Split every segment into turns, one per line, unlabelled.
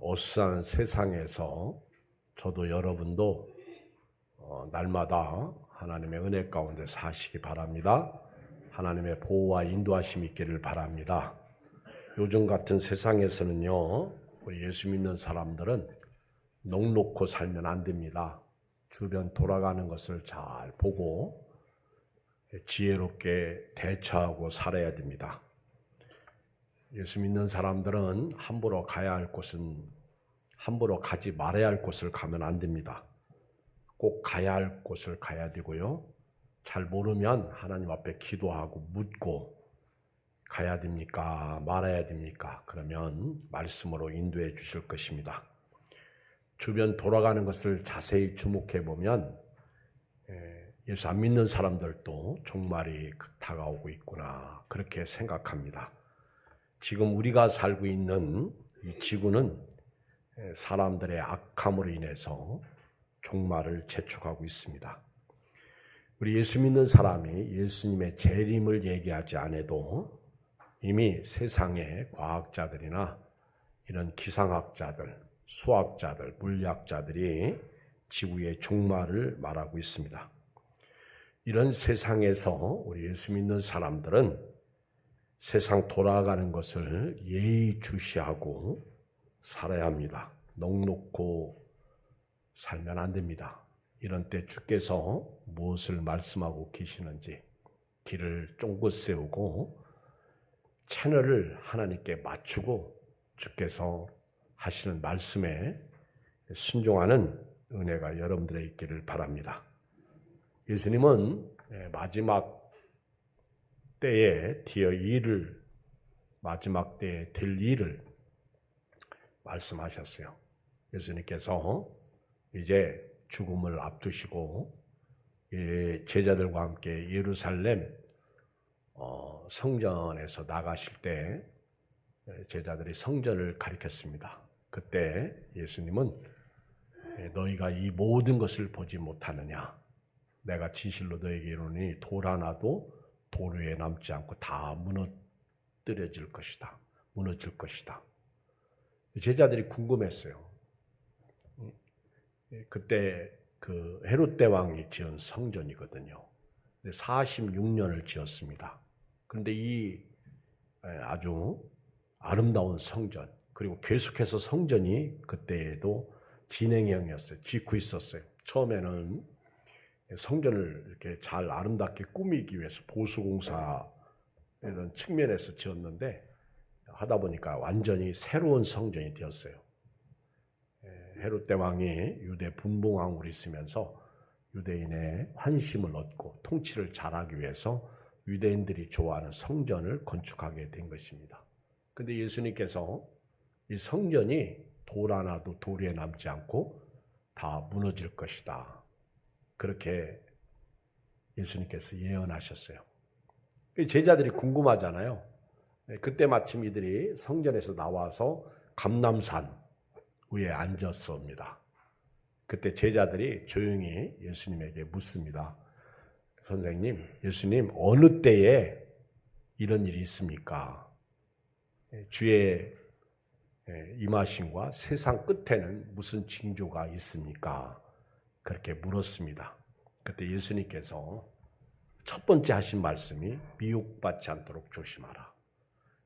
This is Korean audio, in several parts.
어수선한 세상에서 저도 여러분도 날마다 하나님의 은혜 가운데 사시기 바랍니다. 하나님의 보호와 인도하심이 있기를 바랍니다. 요즘 같은 세상에서는요, 우리 예수 믿는 사람들은 넋놓고 살면 안 됩니다. 주변 돌아가는 것을 잘 보고 지혜롭게 대처하고 살아야 됩니다. 예수 믿는 사람들은 함부로 가야 할 곳은 함부로 가지 말아야 할 곳을 가면 안 됩니다. 꼭 가야 할 곳을 가야 되고요. 잘 모르면 하나님 앞에 기도하고 묻고 가야 됩니까? 말아야 됩니까? 그러면 말씀으로 인도해 주실 것입니다. 주변 돌아가는 것을 자세히 주목해 보면 예수 안 믿는 사람들도 종말이 다가오고 있구나 그렇게 생각합니다. 지금 우리가 살고 있는 이 지구는 사람들의 악함으로 인해서 종말을 재촉하고 있습니다. 우리 예수 믿는 사람이 예수님의 재림을 얘기하지 않아도 이미 세상의 과학자들이나 이런 기상학자들, 수학자들, 물리학자들이 지구의 종말을 말하고 있습니다. 이런 세상에서 우리 예수 믿는 사람들은 세상 돌아가는 것을 예의주시하고 살아야 합니다. 넋놓고 살면 안 됩니다. 이런 때 주께서 무엇을 말씀하고 계시는지 길을 쫑긋 세우고 채널을 하나님께 맞추고 주께서 하시는 말씀에 순종하는 은혜가 여러분들의 있기를 바랍니다. 예수님은 마지막 때에 마지막 때에 될 일을 말씀하셨어요. 예수님께서 이제 죽음을 앞두시고 제자들과 함께 예루살렘 성전에서 나가실 때 제자들이 성전을 가리켰습니다. 그때 예수님은 너희가 이 모든 것을 보지 못하느냐? 내가 진실로 너희에게 이르노니 돌 하나도 돌 위에 남지 않고 다 무너뜨려질 것이다. 무너질 것이다. 제자들이 궁금했어요. 그때 그 헤롯 대왕이 지은 성전이거든요. 46년을 지었습니다. 그런데 이 아주 아름다운 성전, 그리고 계속해서 성전이 그때에도 진행형이었어요. 짓고 있었어요. 처음에는 성전을 이렇게 잘 아름답게 꾸미기 위해서 보수공사 이런 측면에서 지었는데 하다 보니까 완전히 새로운 성전이 되었어요. 헤롯 대왕이 유대 분봉왕으로 있으면서 유대인의 환심을 얻고 통치를 잘하기 위해서 유대인들이 좋아하는 성전을 건축하게 된 것입니다. 그런데 예수님께서 이 성전이 돌 하나도 돌 위에 남지 않고 다 무너질 것이다. 그렇게 예수님께서 예언하셨어요. 제자들이 궁금하잖아요. 그때 마침 이들이 성전에서 나와서 감람산 위에 앉았습니다. 그때 제자들이 조용히 예수님에게 묻습니다. 선생님, 예수님 어느 때에 이런 일이 있습니까? 주의 임하심과 세상 끝에는 무슨 징조가 있습니까? 그렇게 물었습니다. 그때 예수님께서 첫 번째 하신 말씀이 미혹받지 않도록 조심하라.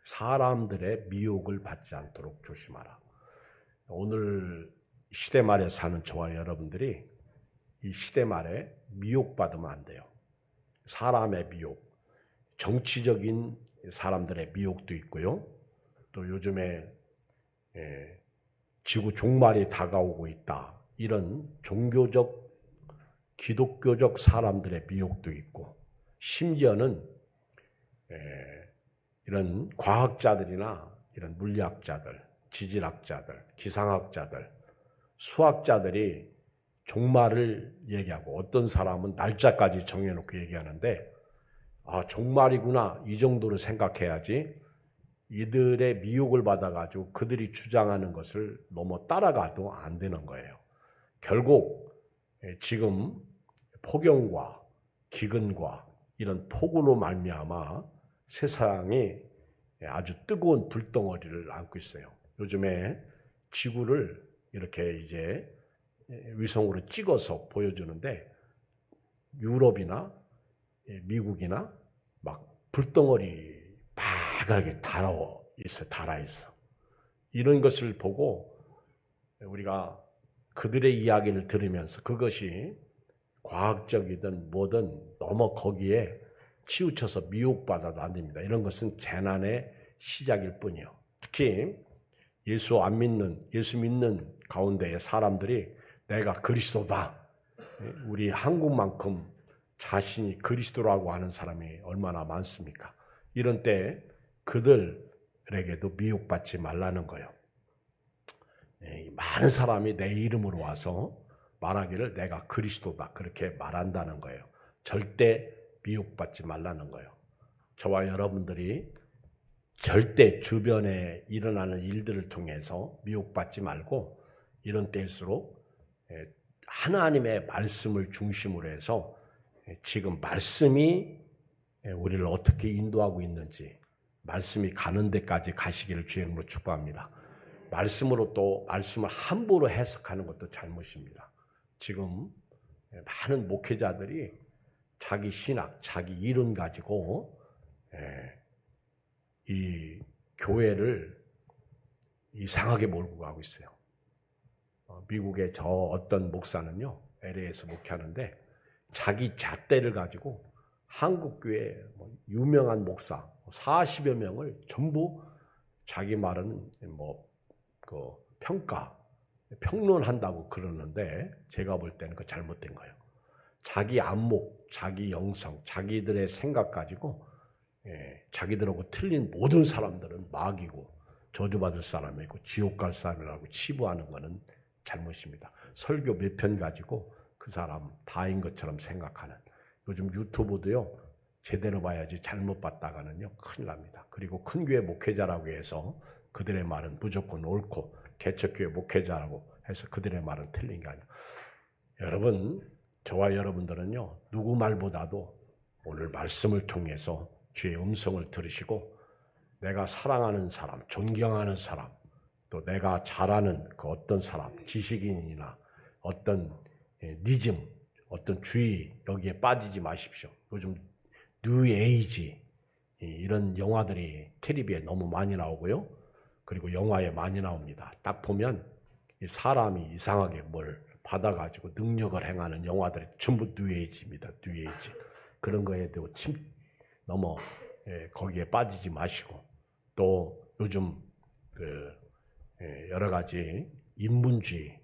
사람들의 미혹을 받지 않도록 조심하라. 오늘 시대 말에 사는 저와 여러분들이 이 시대 말에 미혹받으면 안 돼요. 사람의 미혹, 정치적인 사람들의 미혹도 있고요. 또 요즘에 지구 종말이 다가오고 있다. 이런 종교적, 기독교적 사람들의 미혹도 있고 심지어는 이런 과학자들이나 이런 물리학자들, 지질학자들, 기상학자들, 수학자들이 종말을 얘기하고 어떤 사람은 날짜까지 정해놓고 얘기하는데 종말이구나 이 정도로 생각해야지 이들의 미혹을 받아가지고 그들이 주장하는 것을 너무 따라가도 안 되는 거예요. 결국 지금 폭염과 기근과 이런 폭우로 말미암아 세상이 아주 뜨거운 불덩어리를 안고 있어요. 요즘에 지구를 이렇게 이제 위성으로 찍어서 보여주는데 유럽이나 미국이나 막 불덩어리 빨갛게 달아 있어. 이런 것을 보고 우리가 그들의 이야기를 들으면서 그것이 과학적이든 뭐든 너무 거기에 치우쳐서 미혹받아도 안 됩니다. 이런 것은 재난의 시작일 뿐이요. 특히 예수 믿는 가운데의 사람들이 내가 그리스도다. 우리 한국만큼 자신이 그리스도라고 하는 사람이 얼마나 많습니까? 이런 때 그들에게도 미혹받지 말라는 거예요. 많은 사람이 내 이름으로 와서 말하기를 내가 그리스도다 그렇게 말한다는 거예요. 절대 미혹받지 말라는 거예요. 저와 여러분들이 절대 주변에 일어나는 일들을 통해서 미혹받지 말고 이런 때일수록 하나님의 말씀을 중심으로 해서 지금 말씀이 우리를 어떻게 인도하고 있는지 말씀이 가는 데까지 가시기를 주의 이름으로 축복합니다. 말씀으로 또 말씀을 함부로 해석하는 것도 잘못입니다. 지금 많은 목회자들이 자기 신학, 자기 이론 가지고 이 교회를 이상하게 몰고 가고 있어요. 미국의 저 어떤 목사는요, LA에서 목회하는데 자기 잣대를 가지고 한국교회 유명한 목사 40여 명을 전부 자기 말은 평론한다고 그러는데 제가 볼 때는 그 잘못된 거예요. 자기 안목, 자기 영성, 자기들의 생각 가지고 자기들하고 틀린 모든 사람들은 마귀고 저주받을 사람이고 지옥 갈 사람이라고 치부하는 것은 잘못입니다. 설교 몇 편 가지고 그 사람 다인 것처럼 생각하는 요즘 유튜브도요. 제대로 봐야지 잘못 봤다가는요. 큰일 납니다. 그리고 큰 교회 목회자라고 해서 그들의 말은 무조건 옳고 개척교회 목회자라고 해서 그들의 말은 틀린 게 아니에요. 여러분, 저와 여러분들은요. 누구 말보다도 오늘 말씀을 통해서 주의 음성을 들으시고 내가 사랑하는 사람, 존경하는 사람, 또 내가 잘 아는 그 어떤 사람, 지식인이나 어떤 니즘, 어떤 주의 여기에 빠지지 마십시오. 요즘 뉴에이지 이런 영화들이 텔레비에 너무 많이 나오고요. 그리고 영화에 많이 나옵니다. 딱 보면 사람이 이상하게 뭘 받아가지고 능력을 행하는 영화들이 전부 뉴에이지입니다. 뉴에이지. 그런 거에 대해 너무 거기에 빠지지 마시고 또 요즘 여러 가지 인문주의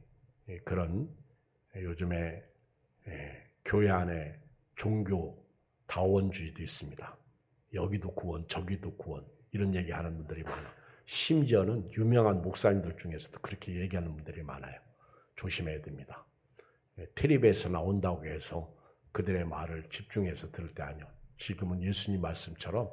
그런 요즘에 교회 안에 종교 다원주의도 있습니다. 여기도 구원, 저기도 구원 이런 얘기하는 분들이 많아. 심지어는 유명한 목사님들 중에서도 그렇게 얘기하는 분들이 많아요. 조심해야 됩니다. 텔레비에서 나온다고 해서 그들의 말을 집중해서 들을 때 아니요. 지금은 예수님 말씀처럼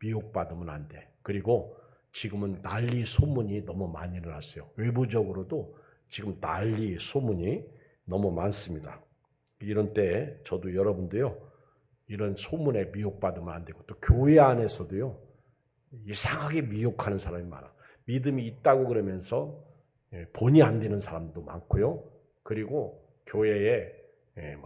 미혹받으면 안 돼. 그리고 지금은 난리 소문이 너무 많이 일어났어요. 외부적으로도 지금 난리 소문이 너무 많습니다. 이런 때 저도 여러분도요. 이런 소문에 미혹받으면 안 되고 또 교회 안에서도요. 이상하게 미혹하는 사람이 많아. 믿음이 있다고 그러면서 본이 안 되는 사람도 많고요. 그리고 교회에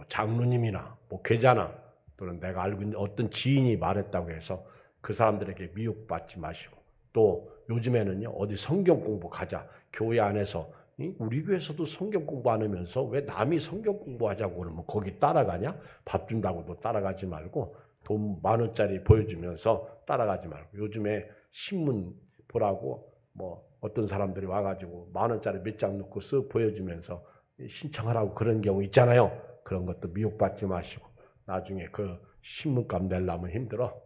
장로님이나 목회자나 또는 내가 알고 있는 어떤 지인이 말했다고 해서 그 사람들에게 미혹받지 마시고 또 요즘에는요. 어디 성경 공부 가자. 교회 안에서 우리 교회에서도 성경 공부 안 하면서 왜 남이 성경 공부하자고 그러면 거기 따라가냐? 밥 준다고도 따라가지 말고 돈 10,000원짜리 보여주면서 따라가지 말고 요즘에 신문 보라고 어떤 사람들이 와가지고 10,000원짜리 몇 장 넣고 쓱 보여주면서 신청하라고 그런 경우 있잖아요. 그런 것도 미혹받지 마시고 나중에 그 신문값 내려면 힘들어.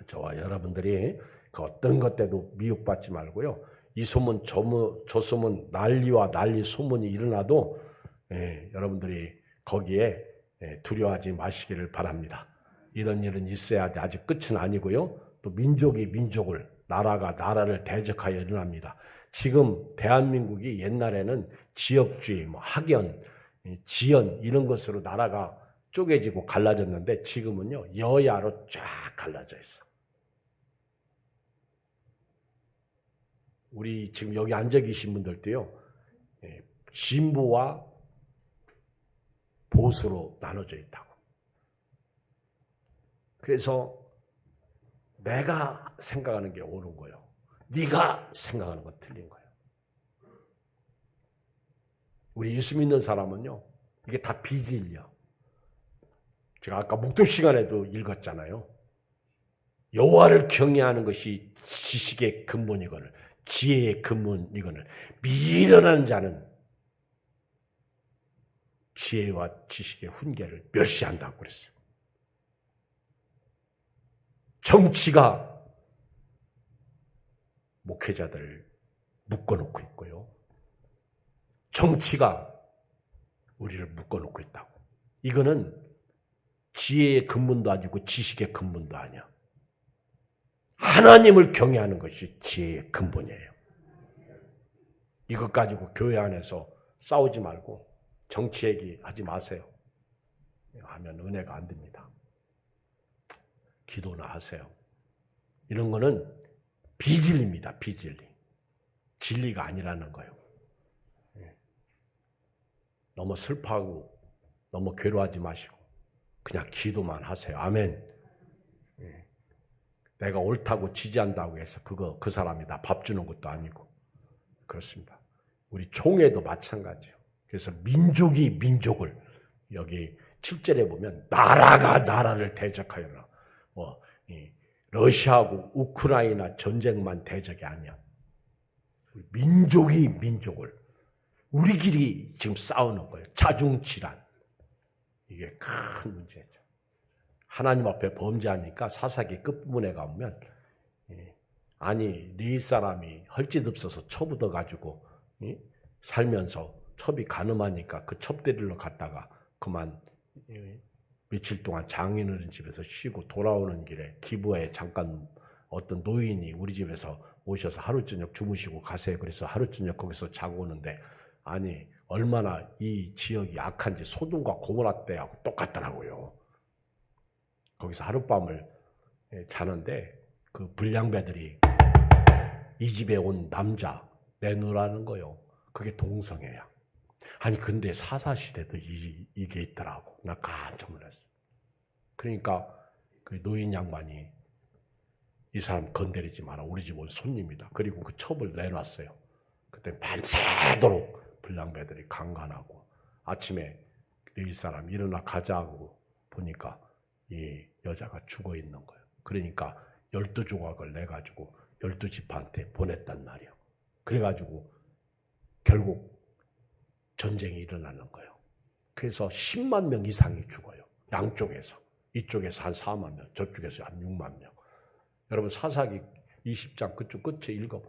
저와 여러분들이 그 어떤 것 때도 미혹받지 말고요. 이 소문 저 소문 난리와 난리 소문이 일어나도 여러분들이 거기에 두려워하지 마시기를 바랍니다. 이런 일은 있어야 돼. 아직 끝은 아니고요. 또 민족이 민족을 나라가 나라를 대적하여 일어납니다. 지금 대한민국이 옛날에는 지역주의, 학연, 지연 이런 것으로 나라가 쪼개지고 갈라졌는데 지금은요. 여야로 쫙 갈라져 있어. 우리 지금 여기 앉아 계신 분들도요, 진보와 보수로 나눠져 있다고. 그래서 내가 생각하는 게 옳은 거예요. 네가 생각하는 건 틀린 거예요. 우리 예수 믿는 사람은요, 이게 다 비진리야. 제가 아까 묵도 시간에도 읽었잖아요. 여호와를 경외하는 것이 지식의 근본이거늘 지혜의 근본이거늘 미련한 자는 지혜와 지식의 훈계를 멸시한다고 그랬어요. 정치가 목회자들을 묶어놓고 있고요. 정치가 우리를 묶어놓고 있다고. 이거는 지혜의 근본도 아니고 지식의 근본도 아니야. 하나님을 경외하는 것이 지혜의 근본이에요. 이것 가지고 교회 안에서 싸우지 말고 정치 얘기하지 마세요. 하면 은혜가 안 됩니다. 기도나 하세요. 이런 거는 비진리입니다. 비진리. 진리가 아니라는 거예요. 너무 슬퍼하고 너무 괴로워하지 마시고 그냥 기도만 하세요. 아멘. 내가 옳다고 지지한다고 해서 그 사람이 나 밥 주는 것도 아니고 그렇습니다. 우리 총회도 마찬가지예요. 그래서 민족이 민족을 여기 7절에 보면 나라가 나라를 대적하여라. 러시아하고 우크라이나 전쟁만 대적이 아니야. 민족이 민족을 우리끼리 지금 싸우는 거예요. 자중질환. 이게 큰 문제죠. 하나님 앞에 범죄하니까 사사기 끝부분에 가보면 아니 네 사람이 헐짓 없어서 처부터 가지고 살면서 첩이 가늠하니까 그 첩대리로 갔다가 그만 며칠 동안 장인어른 집에서 쉬고 돌아오는 길에 기부에 잠깐 어떤 노인이 우리 집에서 오셔서 하루 저녁 주무시고 가세요. 그래서 하루 저녁 거기서 자고 오는데 아니 얼마나 이 지역이 악한지 소돔과 고모라 때하고 똑같더라고요. 거기서 하룻밤을 자는데 그 불량배들이 이 집에 온 남자 내놓으라는 거요. 그게 동성애야. 아니 근데 사사시대도 이게 있더라고. 나 깜짝 놀랐어. 그러니까 그 노인 양반이 이 사람 건드리지 마라. 우리 집 온 손님이다. 그리고 그 첩을 내놨어요. 그때 밤새도록 불량배들이 강간하고 아침에 이 사람 일어나 가자고 보니까 이 여자가 죽어 있는 거예요. 그러니까 12조각을 내가지고 12지파한테 보냈단 말이에요. 그래가지고 결국 전쟁이 일어나는 거예요. 그래서 10만 명 이상이 죽어요. 양쪽에서. 이쪽에서 한 4만 명, 저쪽에서 한 6만 명. 여러분 사사기 20장 그쪽 끝에 읽어봐.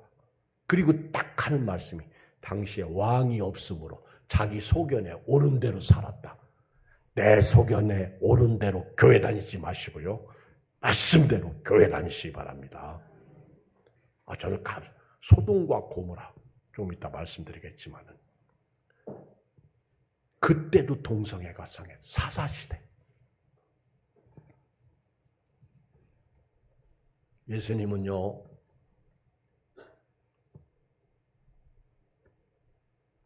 그리고 딱 하는 말씀이 당시에 왕이 없으므로 자기 소견에 옳은 대로 살았다. 내 소견에 옳은 대로 교회 다니지 마시고요. 말씀대로 교회 다니시기 바랍니다. 저는 소돔과 고모라 좀 이따 말씀드리겠지만은 그때도 동성애가 성했어요. 사사시대. 예수님은요.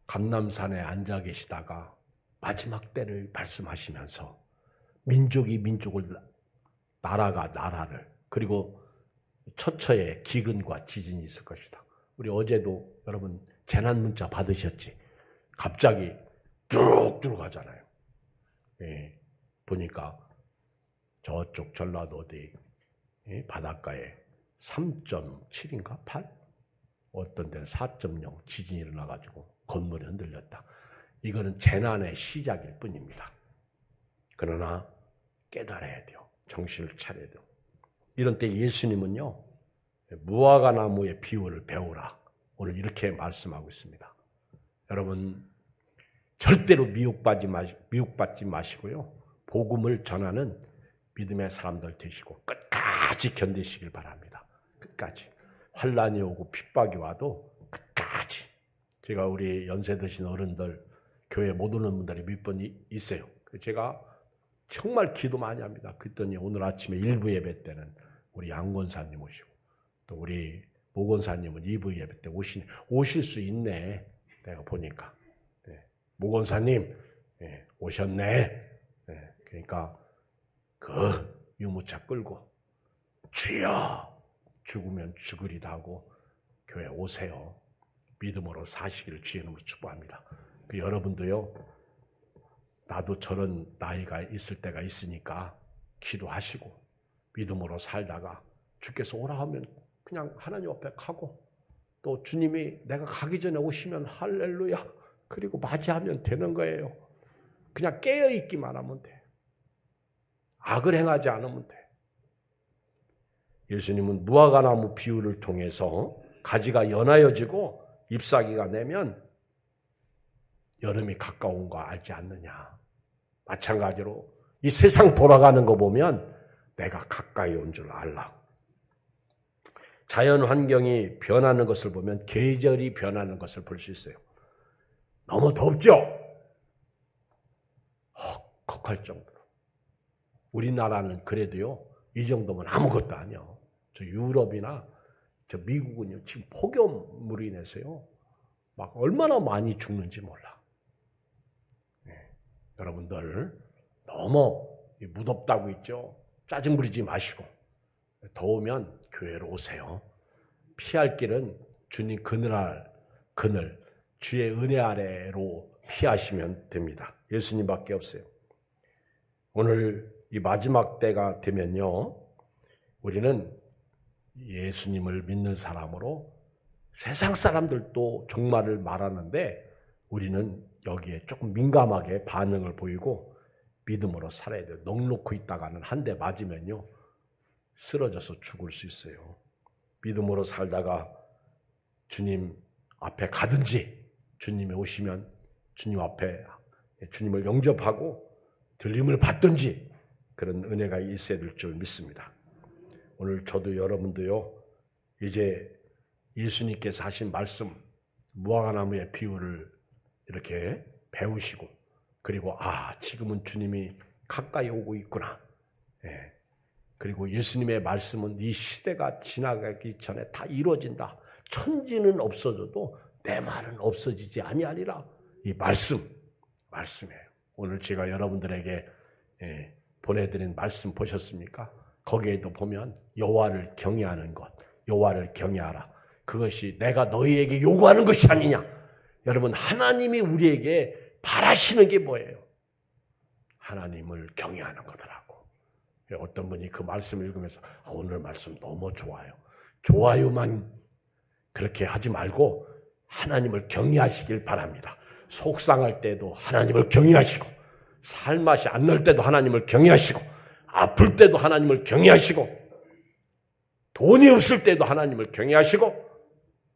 감람산에 앉아 계시다가 마지막 때를 말씀하시면서 민족이 민족을 나라가 나라를 그리고 처처에 기근과 지진이 있을 것이다. 우리 어제도 여러분 재난 문자 받으셨지? 갑자기 쭉 들어가잖아요. 예, 보니까 저쪽 전라도 어디 바닷가에 3.7인가 8? 어떤 데는 4.0 지진이 일어나가지고 건물이 흔들렸다. 이거는 재난의 시작일 뿐입니다. 그러나 깨달아야 돼요. 정신을 차려야 돼요. 이런 때 예수님은요. 무화과 나무의 비유를 배우라. 오늘 이렇게 말씀하고 있습니다. 여러분 절대로 미혹받지 마시고요. 복음을 전하는 믿음의 사람들 되시고 끝까지 견디시길 바랍니다. 끝까지. 환난이 오고 핍박이 와도 끝까지. 제가 우리 연세 드신 어른들 교회 못 오는 분들이 몇 번 있어요. 제가 정말 기도 많이 합니다. 그랬더니 오늘 아침에 일부 예배 때는 우리 양 권사님 오시고 또 우리 모건사님은 2부 예배 때 오실 수 있네. 내가 보니까. 모건사님 오셨네. 그러니까 그 유모차 끌고 주여 죽으면 죽으리다 하고 교회 오세요. 믿음으로 사시기를 주의 이름으로 축복합니다. 그 여러분도요. 나도 저런 나이가 있을 때가 있으니까 기도하시고 믿음으로 살다가 주께서 오라 하면 그냥 하나님 앞에 가고 또 주님이 내가 가기 전에 오시면 할렐루야 그리고 맞이하면 되는 거예요. 그냥 깨어있기만 하면 돼. 악을 행하지 않으면 돼. 예수님은 무화과나무 비유를 통해서 가지가 연하여지고 잎사귀가 내면 여름이 가까운 거 알지 않느냐. 마찬가지로 이 세상 돌아가는 거 보면 내가 가까이 온 줄 알라. 자연 환경이 변하는 것을 보면 계절이 변하는 것을 볼 수 있어요. 너무 덥죠? 헉헉할 정도로. 우리나라는 그래도요. 이 정도면 아무것도 아니야. 저 유럽이나 저 미국은요. 지금 폭염으로 인해서요. 막 얼마나 많이 죽는지 몰라. 여러분들 너무 무덥다고 있죠. 짜증 부리지 마시고 더우면 교회로 오세요. 피할 길은 주님 그늘 주의 은혜 아래로 피하시면 됩니다. 예수님밖에 없어요. 오늘 이 마지막 때가 되면요. 우리는 예수님을 믿는 사람으로 세상 사람들도 종말을 말하는데 우리는 여기에 조금 민감하게 반응을 보이고 믿음으로 살아야 돼요. 넋놓고 있다가는 한 대 맞으면요. 쓰러져서 죽을 수 있어요. 믿음으로 살다가 주님 앞에 가든지 주님이 오시면 주님 앞에 주님을 영접하고 들림을 받든지 그런 은혜가 있어야 될 줄 믿습니다. 오늘 저도 여러분도요. 이제 예수님께서 하신 말씀 무화과나무의 비유를 이렇게 배우시고 그리고 지금은 주님이 가까이 오고 있구나. 그리고 예수님의 말씀은 이 시대가 지나가기 전에 다 이루어진다. 천지는 없어져도 내 말은 없어지지 아니하리라. 이 말씀이에요. 오늘 제가 여러분들에게 보내드린 말씀 보셨습니까? 거기에도 보면 여호와를 경외하는 것, 여호와를 경외하라. 그것이 내가 너희에게 요구하는 것이 아니냐. 여러분 하나님이 우리에게 바라시는 게 뭐예요? 하나님을 경외하는 거더라고. 어떤 분이 그 말씀을 읽으면서 오늘 말씀 너무 좋아요. 좋아요만 그렇게 하지 말고 하나님을 경외하시길 바랍니다. 속상할 때도 하나님을 경외하시고 살맛이 안 날 때도 하나님을 경외하시고 아플 때도 하나님을 경외하시고 돈이 없을 때도 하나님을 경외하시고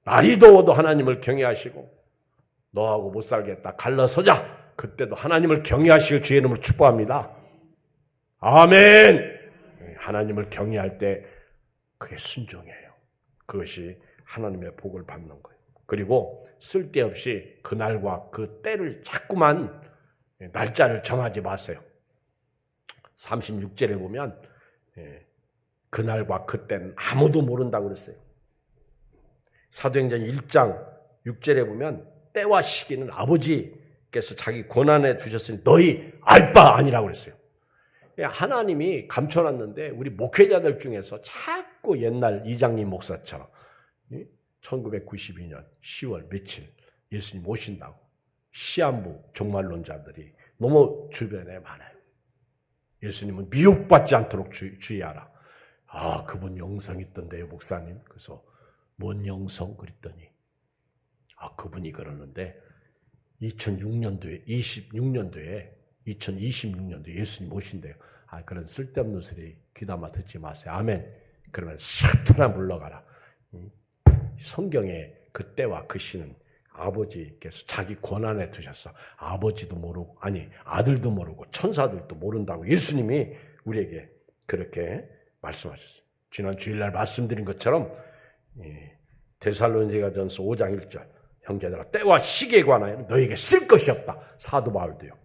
날이 더워도 하나님을 경외하시고 너하고 못 살겠다 갈라서자 그때도 하나님을 경외하시길 주의 이름으로 축복합니다. 아멘. 하나님을 경외할 때 그게 순종이에요. 그것이 하나님의 복을 받는 거예요. 그리고 쓸데없이 그날과 그 때를 자꾸만 날짜를 정하지 마세요. 36절에 보면 그날과 그때는 아무도 모른다고 그랬어요. 사도행전 1장 6절에 보면 때와 시기는 아버지께서 자기 권한에 두셨으니 너희 알 바 아니라고 그랬어요. 하나님이 감춰놨는데 우리 목회자들 중에서 자꾸 옛날 이장님 목사처럼 1992년 10월 며칠 예수님 오신다고 시한부 종말론자들이 너무 주변에 많아요. 예수님은 미혹받지 않도록 주의하라. 그분 영성 있던데요 목사님. 그래서 뭔 영성 그랬더니 그분이 그러는데 2026년도에 2026년도에 예수님 오신대요. 그런 쓸데없는 소리 귀담아 듣지 마세요. 아멘. 그러면 샤트나 물러가라. 성경에 그때와 그 시는 아버지께서 자기 권한에 두셨어. 아버지도 모르고 아들도 모르고 천사들도 모른다고 예수님이 우리에게 그렇게 말씀하셨어요. 지난 주일날 말씀드린 것처럼 데살로니가전서 5장 1절 형제들아 때와 시기에 관하여 너희에게 쓸 것이 없다. 사도 바울도요.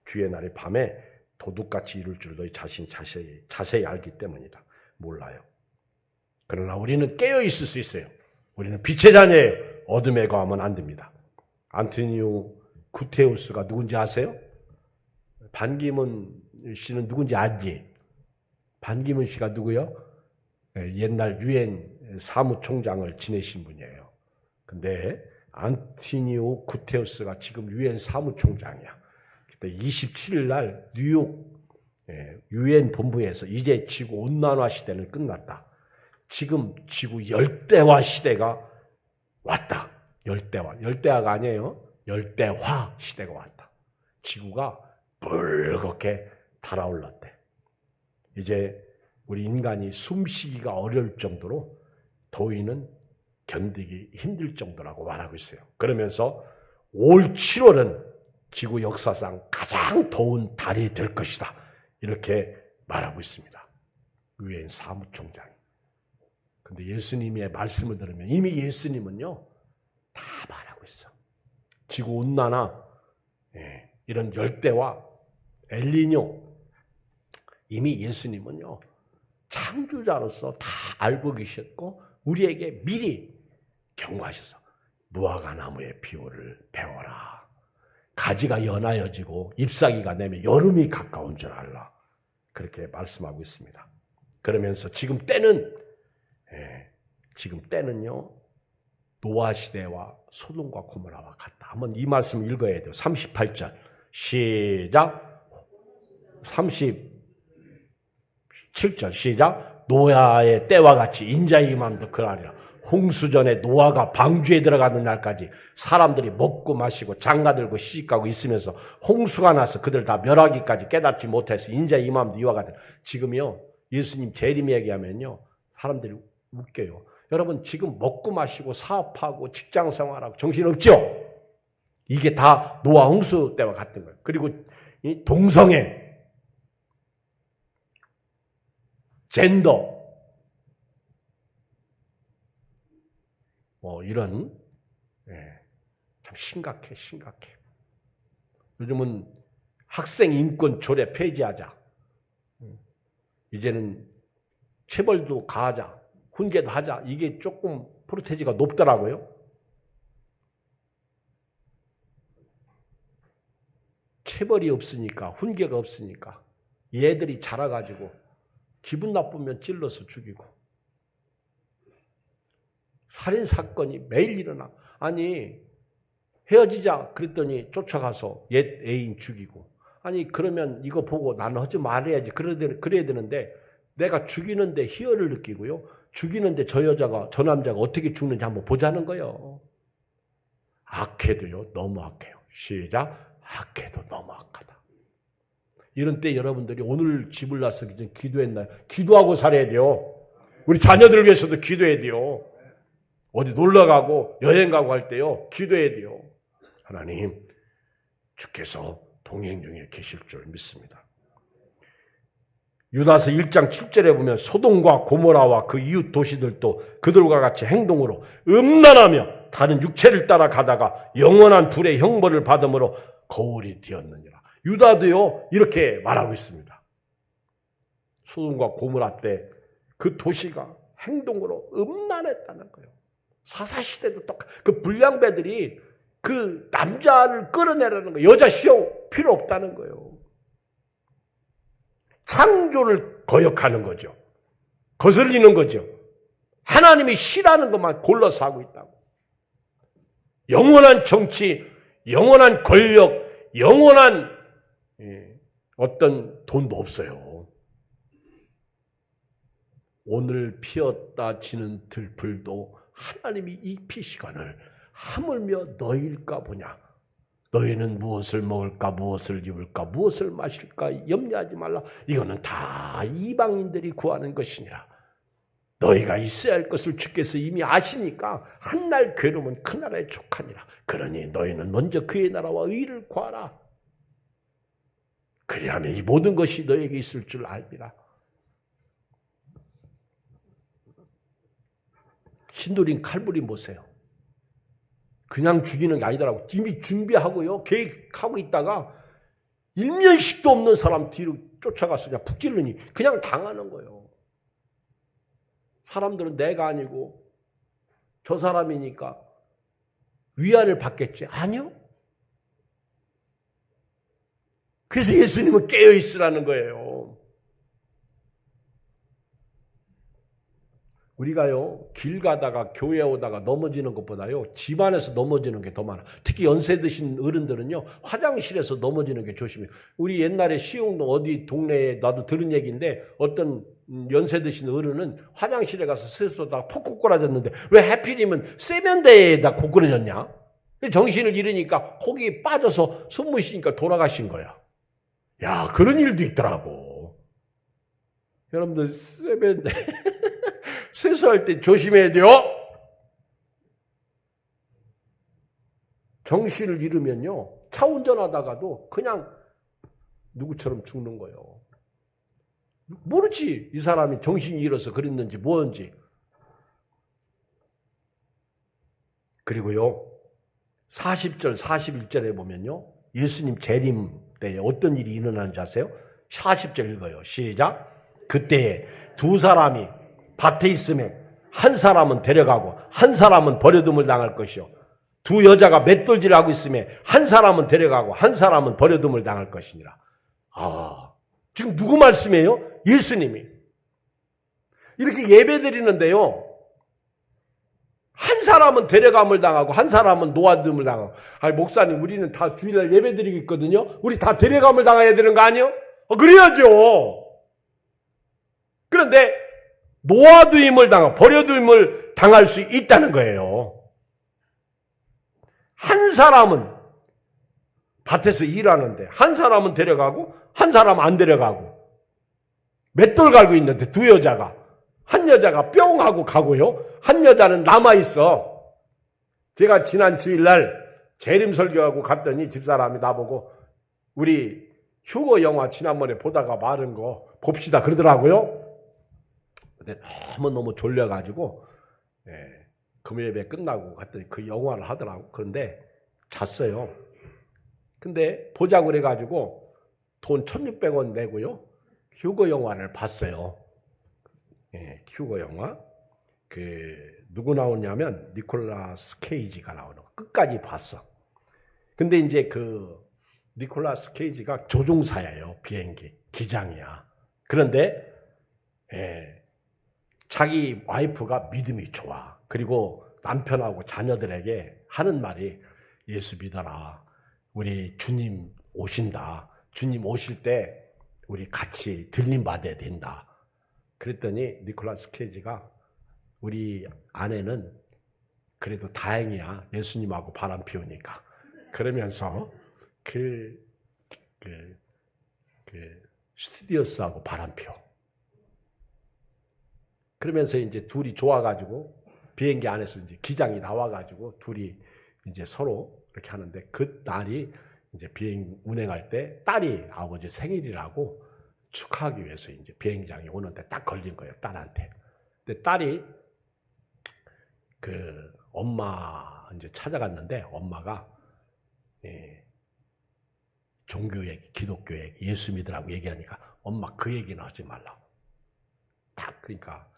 주의 날이 밤에 도둑같이 이룰 줄 너희 자신 자세히 알기 때문이다. 몰라요. 그러나 우리는 깨어 있을 수 있어요. 우리는 빛의 자녀예요. 어둠에 거하면 안 됩니다. 안토니오 구테우스가 누군지 아세요? 반기문 씨는 누군지 알지? 반기문 씨가 누구요? 옛날 유엔 사무총장을 지내신 분이에요. 근데 안토니오 구테우스가 지금 유엔 사무총장이야. 그때 27일 날 뉴욕 유엔 본부에서 이제 지구 온난화 시대는 끝났다. 지금 지구 열대화 시대가 왔다. 열대화가 아니에요. 열대화 시대가 왔다. 지구가 붉게 달아올랐대. 이제 우리 인간이 숨쉬기가 어려울 정도로 더위는 견디기 힘들 정도라고 말하고 있어요. 그러면서 올 7월은 지구 역사상 가장 더운 달이 될 것이다. 이렇게 말하고 있습니다. 유엔 사무총장이. 근데 예수님의 말씀을 들으면 이미 예수님은요 다 말하고 있어. 지구 온난화, 이런 열대와 엘니뇨, 이미 예수님은요 창조자로서 다 알고 계셨고 우리에게 미리 경고하셔서 무화과 나무의 비율을 배워라. 가지가 연하여지고 잎사귀가 내면 여름이 가까운 줄 알라. 그렇게 말씀하고 있습니다. 그러면서 지금 때는요 노아 시대와 소돔과 고모라와 같다. 한번 이 말씀 읽어야 돼요. 38절 시작. 37절 시작. 노아의 때와 같이 인자의 임함도 그러하리라. 홍수전에 노아가 방주에 들어가는 날까지 사람들이 먹고 마시고 장가들고 시집가고 있으면서 홍수가 나서 그들 다 멸하기까지 깨닫지 못해서 인자의 임함도 이와 같으라. 지금요 예수님 재림 얘기하면요 사람들이 웃겨요. 여러분 지금 먹고 마시고 사업하고 직장생활하고 정신없죠? 이게 다 노아 홍수 때와 같은 거예요. 그리고 이 동성애, 젠더, 이런 참 심각해. 요즘은 학생 인권 조례 폐지하자. 이제는 체벌도 가하자. 훈계도 하자. 이게 조금 프로테지가 높더라고요. 체벌이 없으니까, 훈계가 없으니까 얘들이 자라가지고 기분 나쁘면 찔러서 죽이고 살인사건이 매일 일어나. 아니 헤어지자 그랬더니 쫓아가서 옛 애인 죽이고. 아니 그러면 이거 보고 나는 하지 말아야지 그래야 되는데 내가 죽이는데 희열을 느끼고요. 죽이는데 저 남자가 어떻게 죽는지 한번 보자는 거예요. 악해도요 너무 악해요. 시작. 악해도 너무 악하다. 이런 때 여러분들이 오늘 집을 나서기 전에 기도했나요? 기도하고 살아야 돼요. 우리 자녀들 위해서도 기도해야 돼요. 어디 놀러가고 여행 가고 할 때요 기도해야 돼요. 하나님 주께서 동행 중에 계실 줄 믿습니다. 유다서 1장 7절에 보면 소돔과 고모라와 그 이웃 도시들도 그들과 같이 행동으로 음란하며 다른 육체를 따라 가다가 영원한 불의 형벌을 받음으로 거울이 되었느니라. 유다도요 이렇게 말하고 있습니다. 소돔과 고모라 때 그 도시가 행동으로 음란했다는 거예요. 사사시대도 그 불량배들이 그 남자를 끌어내라는 거예요. 여자 시험 필요 없다는 거예요. 창조를 거역하는 거죠. 거슬리는 거죠. 하나님이 싫어하는 것만 골라서 하고 있다고. 영원한 정치, 영원한 권력, 영원한 어떤 돈도 없어요. 오늘 피었다 지는 들풀도 하나님이 익히시거늘 하물며 너희일까 보냐. 너희는 무엇을 먹을까, 무엇을 입을까, 무엇을 마실까 염려하지 말라. 이거는 다 이방인들이 구하는 것이니라. 너희가 있어야 할 것을 주께서 이미 아시니까 한날 괴로움은 그날에 족하니라. 그러니 너희는 먼저 그의 나라와 의를 구하라. 그리하면 이 모든 것이 너에게 있을 줄 알리라. 신도림 칼부림 보세요. 그냥 죽이는 게 아니더라고. 이미 준비하고요. 계획하고 있다가 일면식도 없는 사람 뒤로 쫓아가서 그냥 푹 찔르니 그냥 당하는 거예요. 사람들은 내가 아니고 저 사람이니까 위안을 받겠지? 아니요. 그래서 예수님은 깨어있으라는 거예요. 우리가요, 길 가다가 교회 오다가 넘어지는 것보다요, 집안에서 넘어지는 게 더 많아. 특히 연세 드신 어른들은요, 화장실에서 넘어지는 게 조심해요. 우리 옛날에 시흥동 어디 동네에 나도 들은 얘기인데, 어떤 연세 드신 어른은 화장실에 가서 세수하다가 푹 고꾸라졌는데, 왜 하필이면 세면대에다 고꾸라졌냐? 정신을 잃으니까 거기 빠져서 숨 쉬니까 돌아가신 거야. 야, 그런 일도 있더라고. 여러분들, 세면대. 세수할 때 조심해야 돼요. 정신을 잃으면요, 차 운전하다가도 그냥 누구처럼 죽는 거예요. 모르지, 이 사람이 정신이 잃어서 그랬는지 뭐였는지. 그리고요, 40절 41절에 보면요, 예수님 재림 때에 어떤 일이 일어나는지 아세요? 40절 읽어요. 시작. 그때에 두 사람이 밭에 있음에 한 사람은 데려가고 한 사람은 버려둠을 당할 것이요, 두 여자가 맷돌질하고 있음에 한 사람은 데려가고 한 사람은 버려둠을 당할 것이니라. 지금 누구 말씀이에요? 예수님이. 이렇게 예배드리는데요, 한 사람은 데려감을 당하고 한 사람은 놓아둠을 당하고. 목사님, 우리는 다 주일날 예배드리고 있거든요. 우리 다 데려감을 당해야 되는 거 아니에요? 그래야죠. 그런데 놓아두임을 당하고 버려두임을 당할 수 있다는 거예요. 한 사람은 밭에서 일하는데 한 사람은 데려가고 한 사람은 안 데려가고, 맷돌 갈고 있는데 두 여자가, 한 여자가 뿅 하고 가고요, 한 여자는 남아있어. 제가 지난 주일날 재림 설교하고 갔더니 집사람이 나보고 우리 휴거 영화 지난번에 보다가 말은 거 봅시다 그러더라고요. 근데 너무너무 졸려가지고 금요일에 끝나고 갔더니 그 영화를 하더라고. 그런데 잤어요. 근데 보자고 그래가지고 돈 1,600원 내고요, 휴거 영화를 봤어요. 휴거 영화. 누구 나오냐면 니콜라스 케이지가 나오는 거 끝까지 봤어. 근데 이제 니콜라스 케이지가 조종사예요. 비행기 기장이야. 그런데 자기 와이프가 믿음이 좋아. 그리고 남편하고 자녀들에게 하는 말이, 예수 믿어라. 우리 주님 오신다. 주님 오실 때 우리 같이 들림 받아야 된다. 그랬더니 니콜라스 케이지가, 우리 아내는 그래도 다행이야, 예수님하고 바람 피우니까. 그러면서 스튜디오스하고 바람 피워. 그러면서 이제 둘이 좋아가지고 비행기 안에서 이제 기장이 나와가지고 둘이 이제 서로 이렇게 하는데, 그 날이 이제 비행 운행할 때 딸이 아버지 생일이라고 축하하기 위해서 이제 비행장에 오는데 딱 걸린 거예요, 딸한테. 근데 딸이 엄마 이제 찾아갔는데, 엄마가 종교 얘기, 기독교 얘기, 예수 믿으라고 얘기하니까 엄마 그 얘기는 하지 말라고. 딱 그러니까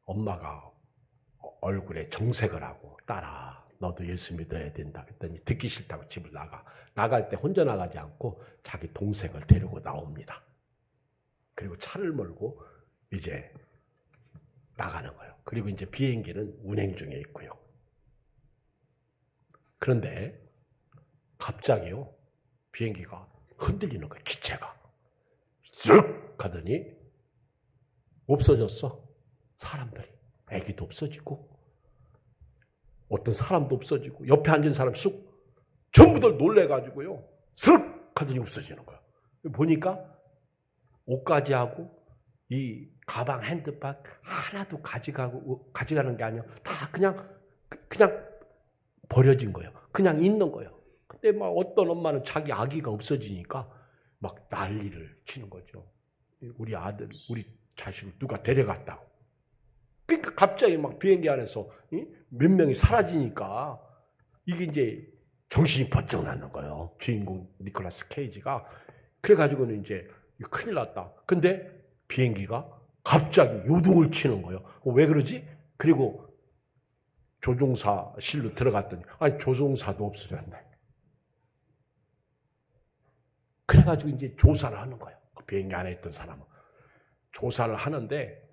엄마가 얼굴에 정색을 하고, 딸아 너도 예수 믿어야 된다 그랬더니 듣기 싫다고 집을 나가. 나갈 때 혼자 나가지 않고 자기 동생을 데리고 나옵니다. 그리고 차를 몰고 이제 나가는 거예요. 그리고 이제 비행기는 운행 중에 있고요. 그런데 갑자기요, 비행기가 흔들리는 거예요. 기체가 쓱 가더니 없어졌어. 사람들이, 애기도 없어지고 어떤 사람도 없어지고 옆에 앉은 사람 쑥 전부들 놀래가지고요, 쓱 하더니 없어지는 거예요. 보니까 옷까지 하고 이 가방, 핸드백 하나도 가져가는 게 아니에요. 다 그냥 버려진 거예요. 그냥 있는 거예요. 근데 막 어떤 엄마는 자기 아기가 없어지니까 막 난리를 치는 거죠. 우리 아들, 우리 자식을 누가 데려갔다고. 그러니까 갑자기 막 비행기 안에서 몇 명이 사라지니까 이게 이제 정신이 번쩍 나는 거예요. 주인공 니콜라스 케이지가. 그래가지고는 이제 큰일 났다. 근데 비행기가 갑자기 요동을 치는 거예요. 왜 그러지? 그리고 조종사실로 들어갔더니 아니 조종사도 없어졌네. 그래가지고 이제 조사를 하는 거예요. 그 비행기 안에 있던 사람은 조사를 하는데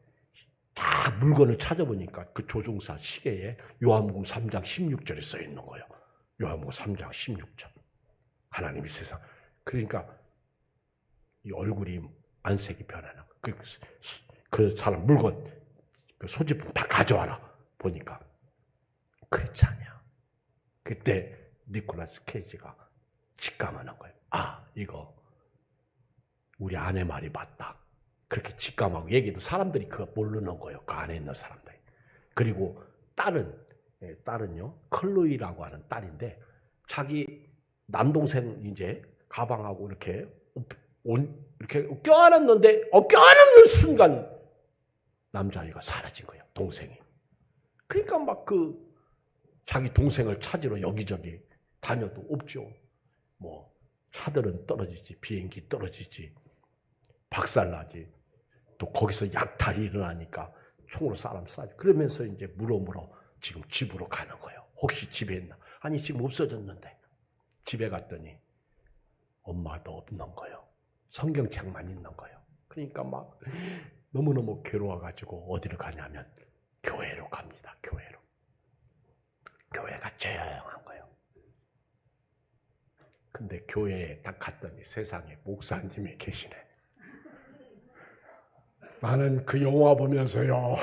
다 물건을 찾아보니까 그 조종사 시계에 요한복음 3장 16절이 써 있는 거예요. 요한복음 3장 16절. 하나님이 세상. 그러니까 이 얼굴이 안색이 변하는 그 사람 물건 그 소지품 다 가져와라. 보니까 그렇지 않냐. 그때 니콜라스 케이지가 직감하는 거예요. 아, 이거 우리 아내 말이 맞다. 그렇게 직감하고 얘기도 사람들이 그거 모르는 거예요. 그 안에 있는 사람들이. 그리고 딸은요, 클로이라고 하는 딸인데 자기 남동생 이제 가방하고 이렇게 껴안았는데 껴안는 순간 남자아이가 사라진 거예요. 동생이. 그러니까 막 자기 동생을 찾으러 여기저기 다녀도 없죠. 뭐 차들은 떨어지지, 비행기 떨어지지, 박살나지. 또 거기서 약탈이 일어나니까 총으로 사람 쏴지. 그러면서 이제 물어 지금 집으로 가는 거예요. 혹시 집에 있나? 아니 지금 없어졌는데. 집에 갔더니 엄마도 없는 거예요. 성경책만 있는 거예요. 그러니까 막 너무너무 괴로워가지고 어디로 가냐면 교회로 갑니다. 교회로. 교회가 조용한 거예요. 근데 교회에 딱 갔더니 세상에 목사님이 계시네. 나는 그 영화 보면서요.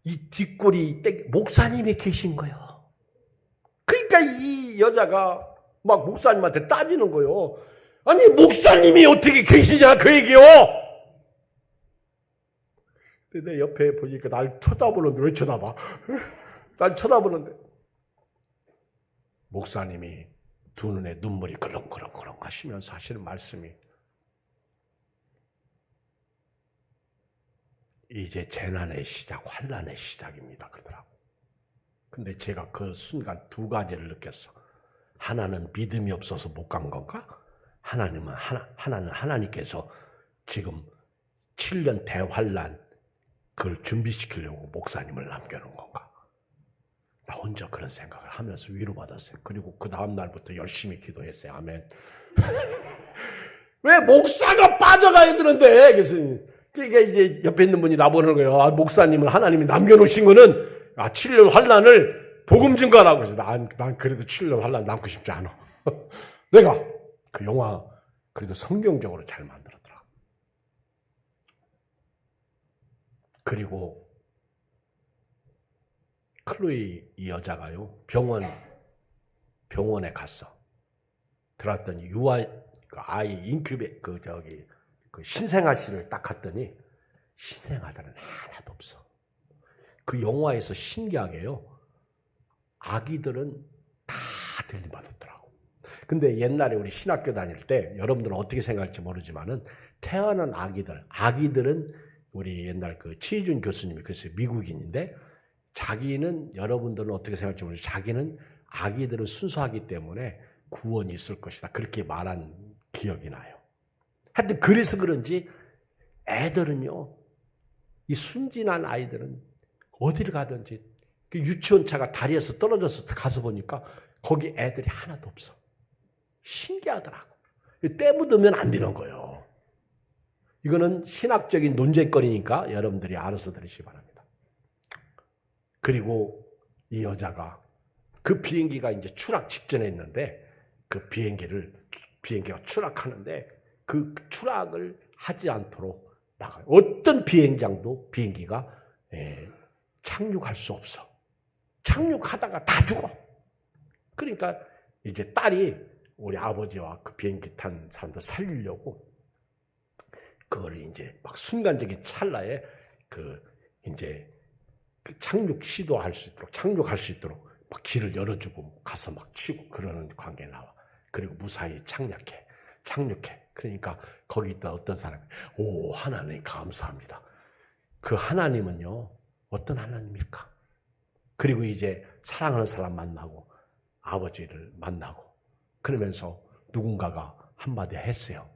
이 뒷골이 목사님이 계신 거예요. 그러니까 이 여자가 막 목사님한테 따지는 거예요. 아니 목사님이 어떻게 계시냐 그 얘기요. 근데 내 옆에 보니까 날 쳐다보는데 왜 쳐다봐? 날 쳐다보는데 목사님이 두 눈에 눈물이 그렁그렁 하시면서 하시는 말씀이 이제 재난의 시작, 환난의 시작입니다. 그러더라고. 근데 제가 그 순간 두 가지를 느꼈어. 하나는 믿음이 없어서 못 간 건가? 하나는 하나님께서 지금 7년 대환란 그걸 준비시키려고 목사님을 남겨놓은 건가? 나 혼자 그런 생각을 하면서 위로받았어요. 그리고 그 다음 날부터 열심히 기도했어요. 아멘. 왜 목사가 빠져가야 되는데? 그래서 그러니까 이제 옆에 있는 분이 나보는 거예요. 아, 목사님을 하나님이 남겨놓으신 거는 7년 환란을 복음 증거하라고 해서 난 그래도 7년 환란 남고 싶지 않아. 내가 그 영화 그래도 성경적으로 잘 만들었더라. 그리고 클로이 이 여자가요 병원에 갔어. 들어왔더니 아이 인큐베 그 신생아실을 딱 갔더니 신생아들은 하나도 없어. 그 영화에서 신기하게요. 아기들은 다 들림받았더라고. 근데 옛날에 우리 신학교 다닐 때 여러분들은 어떻게 생각할지 모르지만은 태어난 아기들은 우리 옛날 그 치희준 교수님이 그랬어요. 미국인인데 자기는 여러분들은 어떻게 생각할지 모르지만 자기는 아기들은 순수하기 때문에 구원이 있을 것이다. 그렇게 말한 기억이 나요. 하여튼 그래서 그런지 애들은요. 이 순진한 아이들은 어디를 가든지 그 유치원차가 다리에서 떨어져서 가서 보니까 거기 애들이 하나도 없어. 신기하더라고. 때 묻으면 안 되는 거예요. 이거는 신학적인 논쟁거리니까 여러분들이 알아서 들으시기 바랍니다. 그리고 이 여자가 그 비행기가 이제 추락 직전에 있는데 그 비행기가 추락하는데 그 추락을 하지 않도록 나가요. 어떤 비행기가 착륙할 수 없어. 착륙하다가 다 죽어. 그러니까 이제 딸이 우리 아버지와 그 비행기 탄 사람들 살리려고 그걸 이제 막 순간적인 찰나에 이제 착륙 시도할 수 있도록 착륙할 수 있도록 막 길을 열어주고 가서 막 치고 그러는 관계에 나와. 그리고 무사히 착륙해. 그러니까 거기 있던 어떤 사람이 오 하나님 감사합니다. 그 하나님은요 어떤 하나님일까? 그리고 이제 사랑하는 사람 만나고 아버지를 만나고 그러면서 누군가가 한마디 했어요.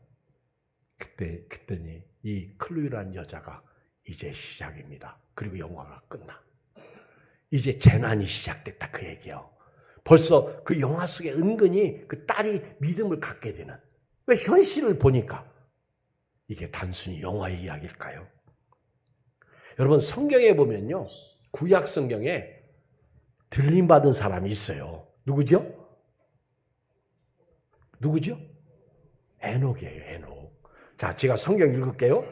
그랬더니 이 클로이라는 여자가 이제 시작입니다. 그리고 영화가 끝나. 이제 재난이 시작됐다 그 얘기요. 벌써 그 영화 속에 은근히 그 딸이 믿음을 갖게 되는. 왜 현실을 보니까 이게 단순히 영화의 이야기일까요? 여러분 성경에 보면요. 구약 성경에 들림받은 사람이 있어요. 누구죠? 에녹이에요. 에녹. 자, 제가 성경 읽을게요.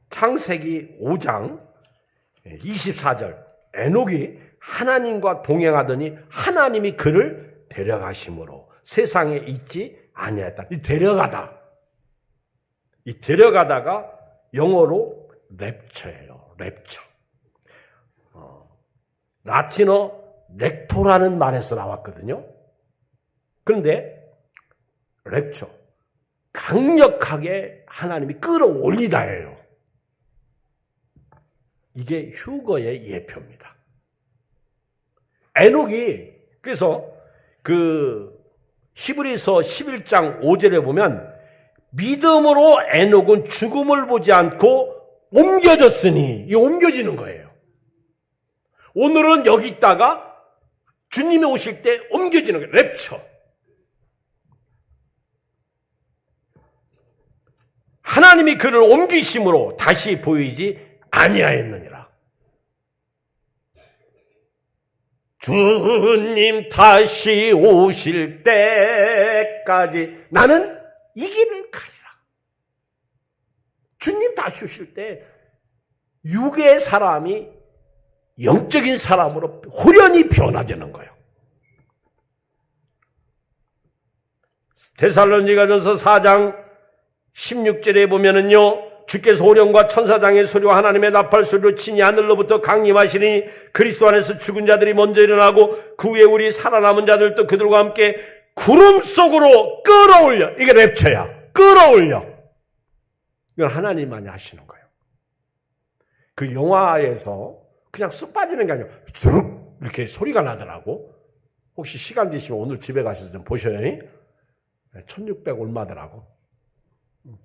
창세기 5장 24절. 에녹이 하나님과 동행하더니 하나님이 그를 데려가심으로 세상에 있지 아니하였다. 이 데려가다가 영어로 랩처예요. 랩처. 라틴어 넥토라는 말에서 나왔거든요. 그런데 랩처. 강력하게 하나님이 끌어올리다예요. 이게 휴거의 예표입니다. 에녹이 그래서 그 히브리서 11장 5절에 보면 믿음으로 에녹은 죽음을 보지 않고 옮겨졌으니 이 옮겨지는 거예요. 오늘은 여기 있다가 주님이 오실 때 옮겨지는 거예요. 랩처. 하나님이 그를 옮기심으로 다시 보이지 아니하였느니라. 주님 다시 오실 때까지 나는 이 길을 가리라. 주님 다시 오실 때 육의 사람이 영적인 사람으로 후련히 변화되는 거예요. 데살로니가전서 4장 16절에 보면은요. 주께서 호령과 천사장의 소리와 하나님의 나팔 소리로 친히 하늘로부터 강림하시니 그리스도 안에서 죽은 자들이 먼저 일어나고 그 후에 우리 살아남은 자들도 그들과 함께 구름 속으로 끌어올려. 이게 랩처야. 끌어올려. 이건 하나님만이 하시는 거예요. 그 영화에서 그냥 쑥 빠지는 게 아니고 쑥 이렇게 소리가 나더라고. 혹시 시간 되시면 오늘 집에 가셔서 좀 보셔요. 1600 얼마더라고.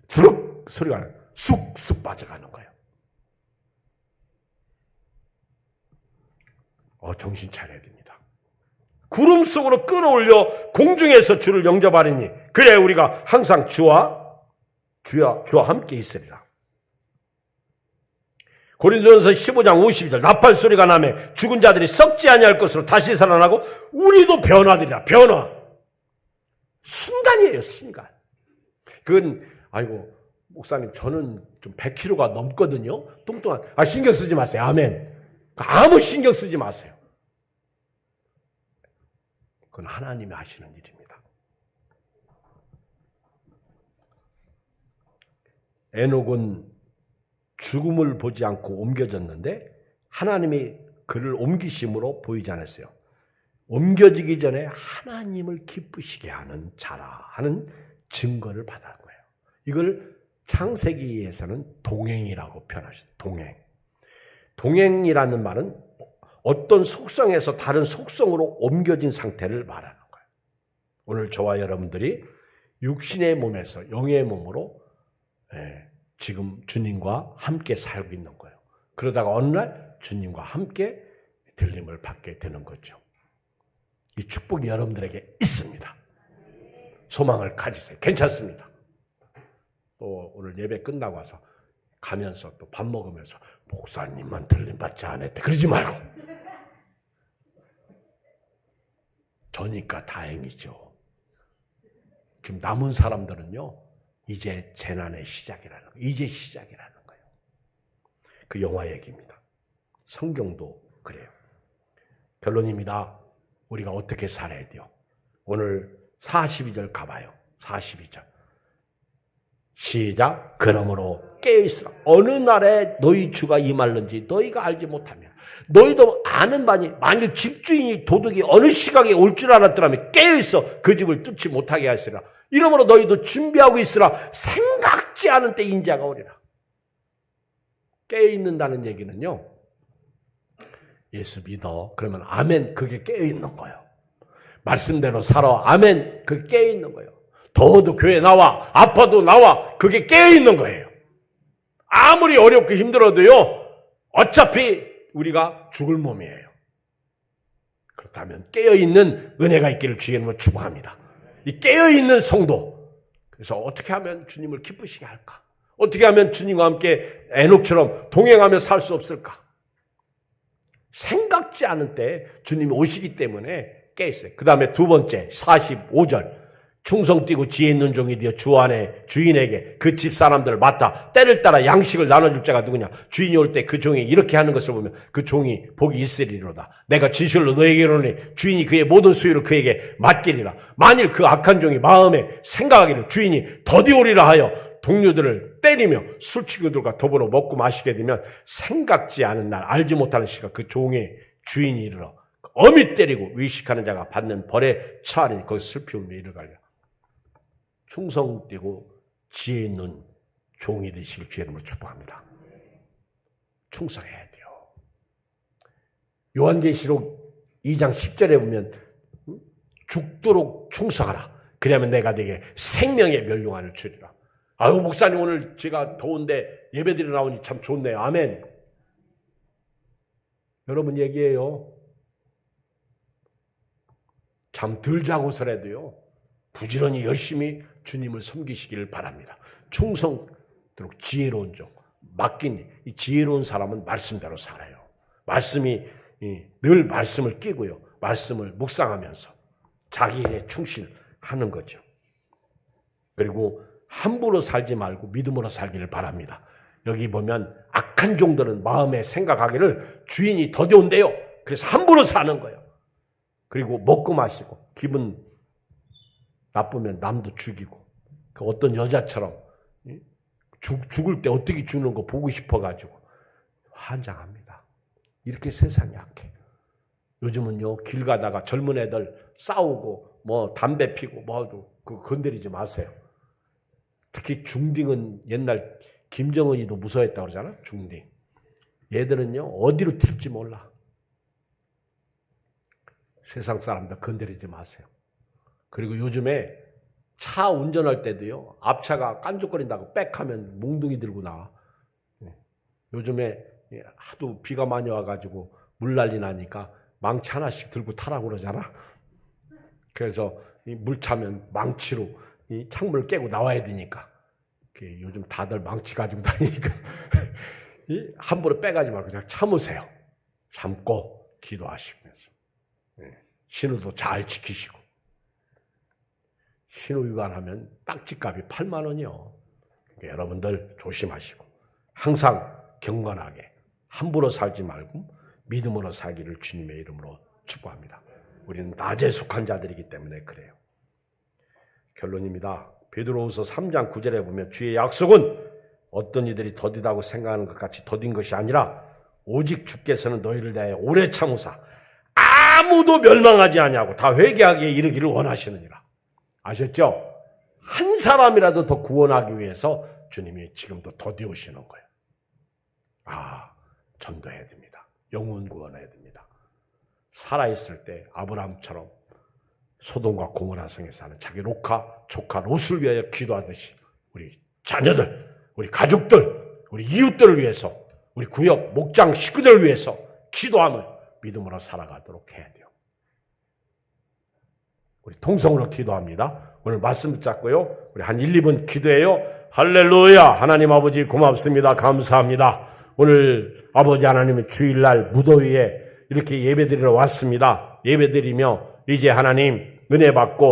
쑥 소리가 나요. 쑥쑥 빠져가는 거예요. 정신 차려야 됩니다. 구름 속으로 끌어올려 공중에서 주를 영접하리니 그래 우리가 항상 주와 함께 있으리라. 고린도전서 15장 52절 나팔 소리가 나매 죽은 자들이 썩지 아니할 것으로 다시 살아나고 우리도 변화되리라. 변화. 순간이에요. 순간. 그건 아이고 목사님 저는 좀 100kg가 넘거든요. 뚱뚱한. 신경 쓰지 마세요. 아멘. 아무 신경 쓰지 마세요. 그건 하나님이 하시는 일입니다. 에녹은 죽음을 보지 않고 옮겨졌는데 하나님이 그를 옮기심으로 보이지 않았어요. 옮겨지기 전에 하나님을 기쁘시게 하는 자라 하는 증거를 받은 거예요. 이걸 창세기에서는 동행이라고 표현하셨어요. 동행이라는 말은 어떤 속성에서 다른 속성으로 옮겨진 상태를 말하는 거예요. 오늘 저와 여러분들이 육신의 몸에서 영의 몸으로 지금 주님과 함께 살고 있는 거예요. 그러다가 어느 날 주님과 함께 들림을 받게 되는 거죠. 이 축복이 여러분들에게 있습니다. 소망을 가지세요. 괜찮습니다. 또 오늘 예배 끝나고 와서 가면서 또 밥 먹으면서 목사님만 들림 받지 않았대. 그러지 말고. 저니까 다행이죠. 지금 남은 사람들은요. 이제 재난의 시작이라는 거예요. 이제 시작이라는 거예요. 그 영화 얘기입니다. 성경도 그래요. 결론입니다. 우리가 어떻게 살아야 돼요? 오늘 42절 가봐요. 42절. 시작. 그러므로 깨어있으라. 어느 날에 너희 주가 임할는지 너희가 알지 못하며 너희도 아는 바니 만일 집주인이 도둑이 어느 시각에 올 줄 알았더라면 깨어있어 그 집을 뚫지 못하게 하시라. 이러므로 너희도 준비하고 있으라. 생각지 않은 때 인자가 오리라. 깨어있는다는 얘기는요. 예수 믿어. 그러면 아멘. 그게 깨어있는 거예요. 말씀대로 살아. 아멘. 그게 깨어있는 거예요. 더워도 교회 나와. 아파도 나와. 그게 깨어있는 거예요. 아무리 어렵고 힘들어도요. 어차피 우리가 죽을 몸이에요. 그렇다면 깨어있는 은혜가 있기를 주의 이름으로 축복합니다. 이 깨어있는 성도, 그래서 어떻게 하면 주님을 기쁘시게 할까? 어떻게 하면 주님과 함께 에녹처럼 동행하며 살 수 없을까? 생각지 않은 때에 주님이 오시기 때문에 깨있어요. 그 다음에 두 번째 45절, 충성 띠고 지혜 있는 종이 되어 주 안에 주인에게 그 집 사람들을 맡아 때를 따라 양식을 나눠줄 자가 누구냐? 주인이 올 때 그 종이 이렇게 하는 것을 보면 그 종이 복이 있으리로다. 내가 진실로 너에게 이르노니 주인이 그의 모든 소유를 그에게 맡기리라. 만일 그 악한 종이 마음에 생각하기를 주인이 더디오리라 하여 동료들을 때리며 술취구들과 더불어 먹고 마시게 되면 생각지 않은 날 알지 못하는 시각 그 종의 주인이 이르러 엄히 때리고 의식하는 자가 받는 벌에 처하리니 거기 슬피 울며 이를 갈려. 충성되고 지혜 있는 종이 되시길 주의 이름으로 축복합니다. 충성해야 돼요. 요한계시록 2장 10절에 보면 죽도록 충성하라. 그러면 내가 네게 생명의 멸류관을 주리라. 아유 목사님 오늘 제가 더운데 예배드리러 나오니 참 좋네요. 아멘. 여러분 얘기해요. 잠 덜 자고서라도요. 부지런히 열심히 주님을 섬기시기를 바랍니다. 충성도록 지혜로운 종, 맡긴 이 지혜로운 사람은 말씀대로 살아요. 말씀이 늘 말씀을 끼고요. 말씀을 묵상하면서 자기 일에 충실하는 거죠. 그리고 함부로 살지 말고 믿음으로 살기를 바랍니다. 여기 보면 악한 종들은 마음에 생각하기를 주인이 더디온대요. 그래서 함부로 사는 거예요. 그리고 먹고 마시고 기분 나쁘면 남도 죽이고 그 어떤 여자처럼 죽을 때 어떻게 죽는 거 보고 싶어가지고 환장합니다. 이렇게 세상이 약해. 요즘은요 길 가다가 젊은 애들 싸우고 뭐 담배 피고 뭐도 그거 건드리지 마세요. 특히 중딩은 옛날 김정은이도 무서워했다고 그러잖아. 중딩. 얘들은요 어디로 튈지 몰라. 세상 사람들 건드리지 마세요. 그리고 요즘에 차 운전할 때도요. 앞차가 깐족거린다고 빽하면 몽둥이 들고 나와. 요즘에 하도 비가 많이 와가지고 물난리 나니까 망치 하나씩 들고 타라고 그러잖아. 그래서 물 차면 망치로 이 창문을 깨고 나와야 되니까. 요즘 다들 망치 가지고 다니니까 함부로 빼가지 말고 그냥 참으세요. 참고 기도하시면서. 신호도 잘 지키시고. 신호 위반하면 딱지값이 8만 원이요. 그러니까 여러분들 조심하시고 항상 경건하게 함부로 살지 말고 믿음으로 살기를 주님의 이름으로 축복합니다. 우리는 낮에 속한 자들이기 때문에 그래요. 결론입니다. 베드로후서 3장 9절에 보면 주의 약속은 어떤 이들이 더디다고 생각하는 것 같이 더딘 것이 아니라 오직 주께서는 너희를 대하여 오래 참으사 아무도 멸망하지 아니하고 다 회개하기에 이르기를 원하시느니라. 아셨죠? 한 사람이라도 더 구원하기 위해서 주님이 지금도 더디오시는 거예요. 전도해야 됩니다. 영혼 구원해야 됩니다. 살아있을 때 아브라함처럼 소돔과 고모라 성에 사는 자기 조카 롯을 위하여 기도하듯이 우리 자녀들, 우리 가족들, 우리 이웃들을 위해서 우리 구역 목장 식구들을 위해서 기도하며 믿음으로 살아가도록 해야 돼요. 우리 통성으로 기도합니다. 오늘 말씀 붙잡고요. 우리 한 1, 2분 기도해요. 할렐루야. 하나님 아버지 고맙습니다. 감사합니다. 오늘 아버지 하나님의 주일날 무더위에 이렇게 예배드리러 왔습니다. 예배드리며 이제 하나님 은혜 받고